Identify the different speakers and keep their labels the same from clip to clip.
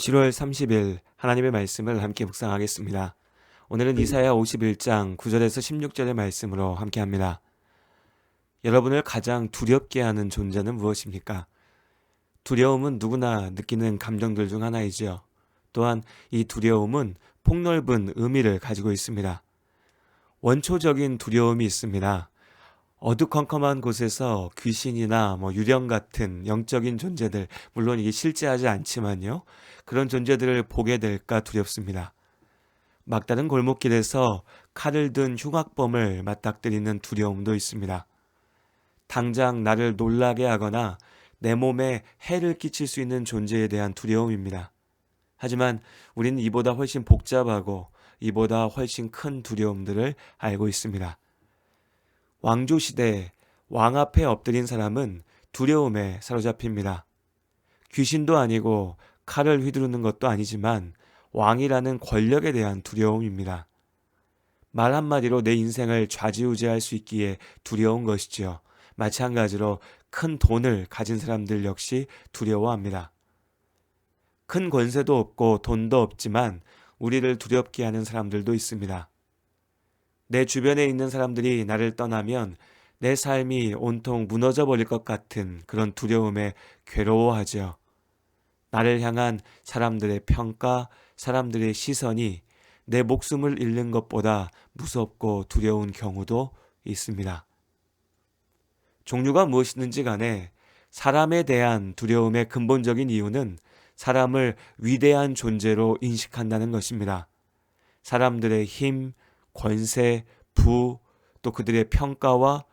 Speaker 1: 7월 30일 하나님의 말씀을 함께 묵상하겠습니다. 오늘은 이사야 51장 9절에서 16절의 말씀으로 함께합니다. 여러분을 가장 두렵게 하는 존재는 무엇입니까? 두려움은 누구나 느끼는 감정들 중 하나이지요. 또한 이 두려움은 폭넓은 의미를 가지고 있습니다. 원초적인 두려움이 있습니다. 어두컴컴한 곳에서 귀신이나 유령 같은 영적인 존재들, 물론 이게 실제하지 않지만요. 그런 존재들을 보게 될까 두렵습니다. 막다른 골목길에서 칼을 든 흉악범을 맞닥뜨리는 두려움도 있습니다. 당장 나를 놀라게 하거나 내 몸에 해를 끼칠 수 있는 존재에 대한 두려움입니다. 하지만 우리는 이보다 훨씬 복잡하고 이보다 훨씬 큰 두려움들을 알고 있습니다. 왕조시대에 왕 앞에 엎드린 사람은 두려움에 사로잡힙니다. 귀신도 아니고 칼을 휘두르는 것도 아니지만 왕이라는 권력에 대한 두려움입니다. 말 한마디로 내 인생을 좌지우지할 수 있기에 두려운 것이지요. 마찬가지로 큰 돈을 가진 사람들 역시 두려워합니다. 큰 권세도 없고 돈도 없지만 우리를 두렵게 하는 사람들도 있습니다. 내 주변에 있는 사람들이 나를 떠나면 내 삶이 온통 무너져 버릴 것 같은 그런 두려움에 괴로워하죠. 나를 향한 사람들의 평가, 사람들의 시선이 내 목숨을 잃는 것보다 무섭고 두려운 경우도 있습니다. 종류가 무엇이든지 간에 사람에 대한 두려움의 근본적인 이유는 사람을 위대한 존재로 인식한다는 것입니다. 사람들의 힘, 권세, 부, 또 그들의 평가와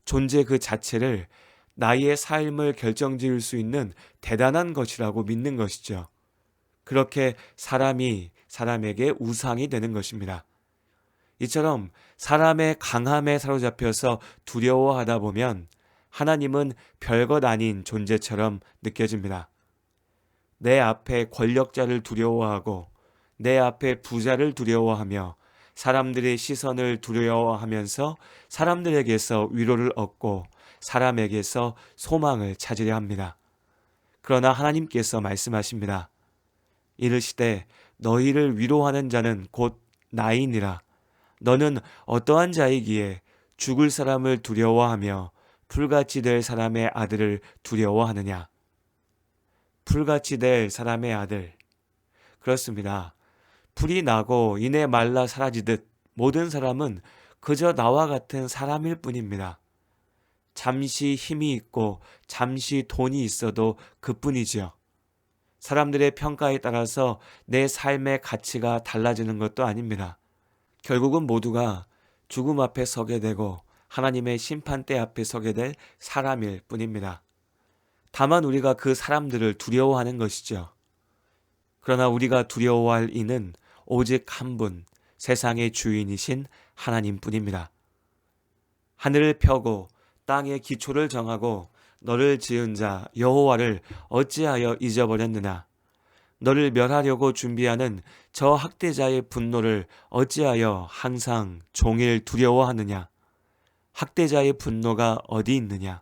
Speaker 1: 존재 그 자체를 나의 삶을 결정지을 수 있는 대단한 것이라고 믿는 것이죠. 그렇게 사람이 사람에게 우상이 되는 것입니다. 이처럼 사람의 강함에 사로잡혀서 두려워하다 보면 하나님은 별것 아닌 존재처럼 느껴집니다. 내 앞에 권력자를 두려워하고 내 앞에 부자를 두려워하며 사람들의 시선을 두려워하면서 사람들에게서 위로를 얻고 사람에게서 소망을 찾으려 합니다. 그러나 하나님께서 말씀하십니다. 이르시되 너희를 위로하는 자는 곧 나이니라. 너는 어떠한 자이기에 죽을 사람을 두려워하며 풀같이 될 사람의 아들을 두려워하느냐. 풀같이 될 사람의 아들. 그렇습니다. 풀이 나고 이내 말라 사라지듯 모든 사람은 그저 나와 같은 사람일 뿐입니다. 잠시 힘이 있고 잠시 돈이 있어도 그뿐이지요. 사람들의 평가에 따라서 내 삶의 가치가 달라지는 것도 아닙니다. 결국은 모두가 죽음 앞에 서게 되고 하나님의 심판대 앞에 서게 될 사람일 뿐입니다. 다만 우리가 그 사람들을 두려워하는 것이죠. 그러나 우리가 두려워할 이는 오직 한 분, 세상의 주인이신 하나님뿐입니다. 하늘을 펴고 땅의 기초를 정하고 너를 지은 자 여호와를 어찌하여 잊어버렸느냐? 너를 멸하려고 준비하는 저 학대자의 분노를 어찌하여 항상 종일 두려워하느냐? 학대자의 분노가 어디 있느냐?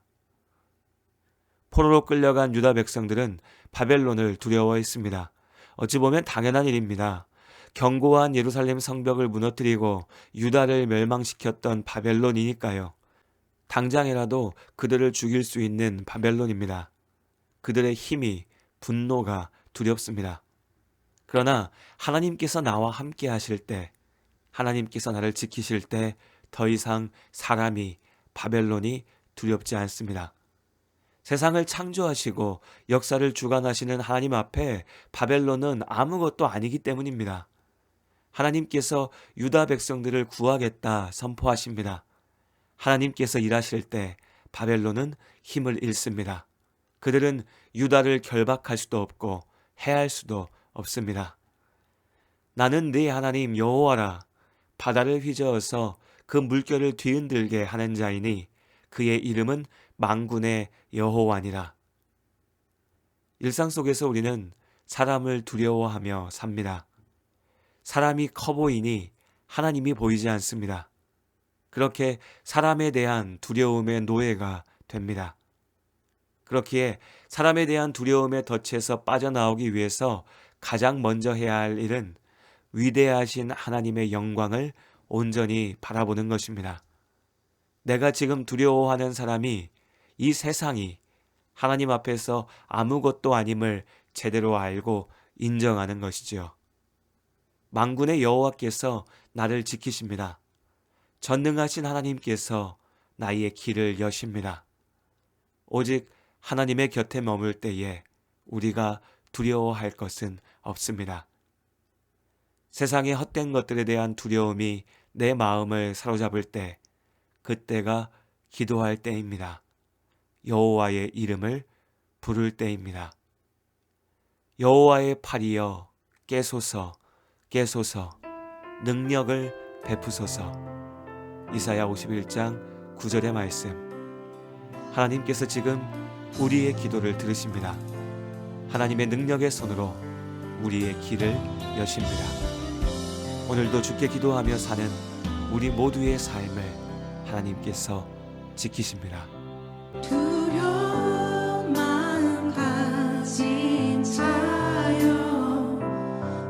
Speaker 1: 포로로 끌려간 유다 백성들은 바벨론을 두려워했습니다. 어찌 보면 당연한 일입니다. 견고한 예루살렘 성벽을 무너뜨리고 유다를 멸망시켰던 바벨론이니까요. 당장이라도 그들을 죽일 수 있는 바벨론입니다. 그들의 힘이, 분노가 두렵습니다. 그러나 하나님께서 나와 함께 하실 때, 하나님께서 나를 지키실 때 더 이상 사람이, 바벨론이 두렵지 않습니다. 세상을 창조하시고 역사를 주관하시는 하나님 앞에 바벨론은 아무것도 아니기 때문입니다. 하나님께서 유다 백성들을 구하겠다 선포하십니다. 하나님께서 일하실 때 바벨론은 힘을 잃습니다. 그들은 유다를 결박할 수도 없고 해할 수도 없습니다. 나는 네 하나님 여호와라. 바다를 휘저어서 그 물결을 뒤흔들게 하는 자이니 그의 이름은 만군의 여호와니라. 일상 속에서 우리는 사람을 두려워하며 삽니다. 사람이 커 보이니 하나님이 보이지 않습니다. 그렇게 사람에 대한 두려움의 노예가 됩니다. 그렇기에 사람에 대한 두려움의 덫에서 빠져나오기 위해서 가장 먼저 해야 할 일은 위대하신 하나님의 영광을 온전히 바라보는 것입니다. 내가 지금 두려워하는 사람이 이 세상이 하나님 앞에서 아무것도 아님을 제대로 알고 인정하는 것이지요. 만군의 여호와께서 나를 지키십니다. 전능하신 하나님께서 나의 길을 여십니다. 오직 하나님의 곁에 머물 때에 우리가 두려워할 것은 없습니다. 세상의 헛된 것들에 대한 두려움이 내 마음을 사로잡을 때, 그때가 기도할 때입니다. 여호와의 이름을 부를 때입니다. 여호와의 팔이여 깨소서 깨소서 능력을 베푸소서. 이사야 51장 9절의 말씀. 하나님께서 지금 우리의 기도를 들으십니다. 하나님의 능력의 손으로 우리의 길을 여십니다. 오늘도 주께 기도하며 사는 우리 모두의 삶을 하나님께서 지키십니다.
Speaker 2: 두려운 마음 가진 자여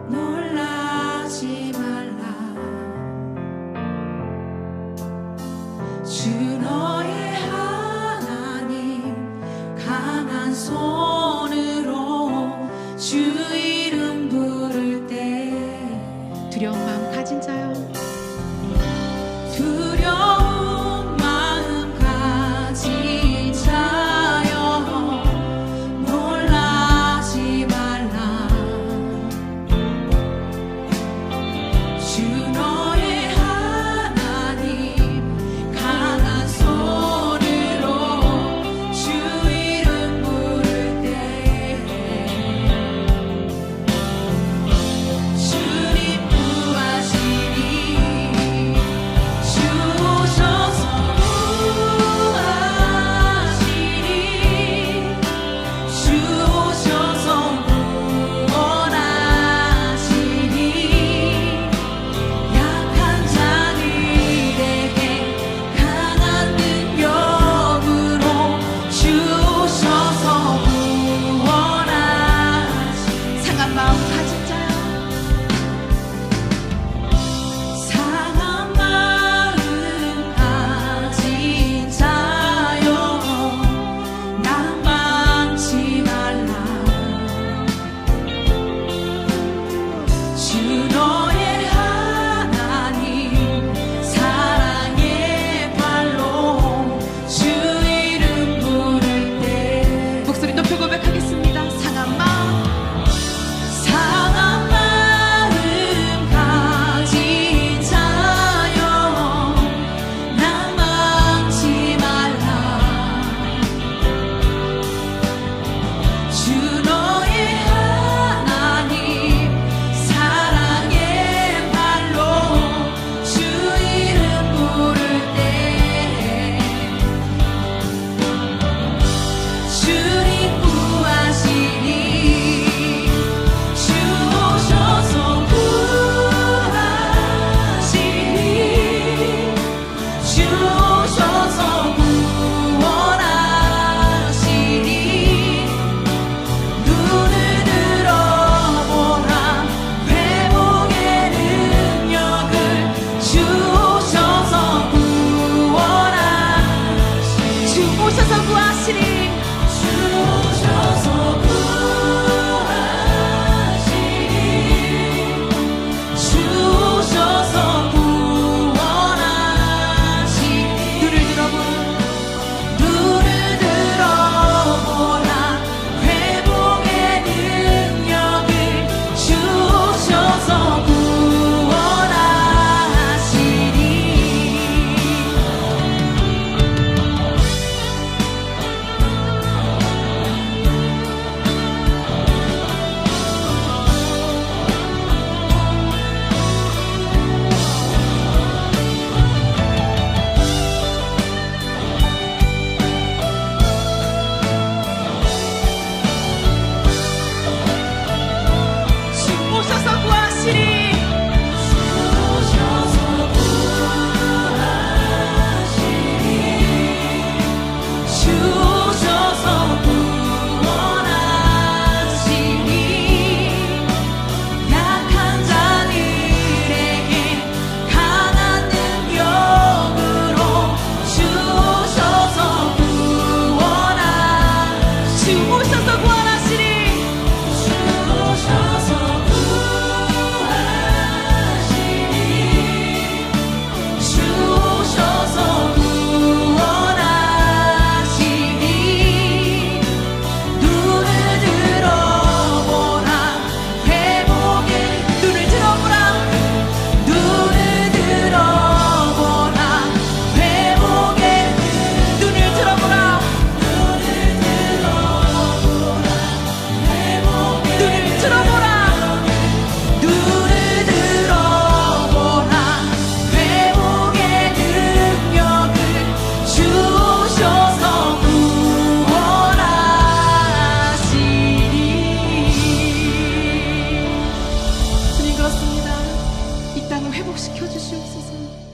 Speaker 2: 놀라지 말라. 주 너의 하나님 강한 손으로 주 이름 부를 때 두려운 마음 가진 자여 두려운 마음 가진 자여 놀라지 말라. 주 너의 하나님 강한 손으로 주 이름 부를 때 주님 구하시니 주 오셔서 구하시니 주 오셔서 구원하시니 약한 자들에게 강한 능력으로 주 오셔서 구원하시니 상한 마음 가진 자여 상한 마음 가진 자여 낭만치 말라. 주 너의 하나님 사랑의 발로 주 이름 부를 때 목소리 높여 고백하겠습니다. 상한 마음 가진 자여 낭만치 말라. 주 너의 하나님 사랑의 회복시켜 주시옵소서.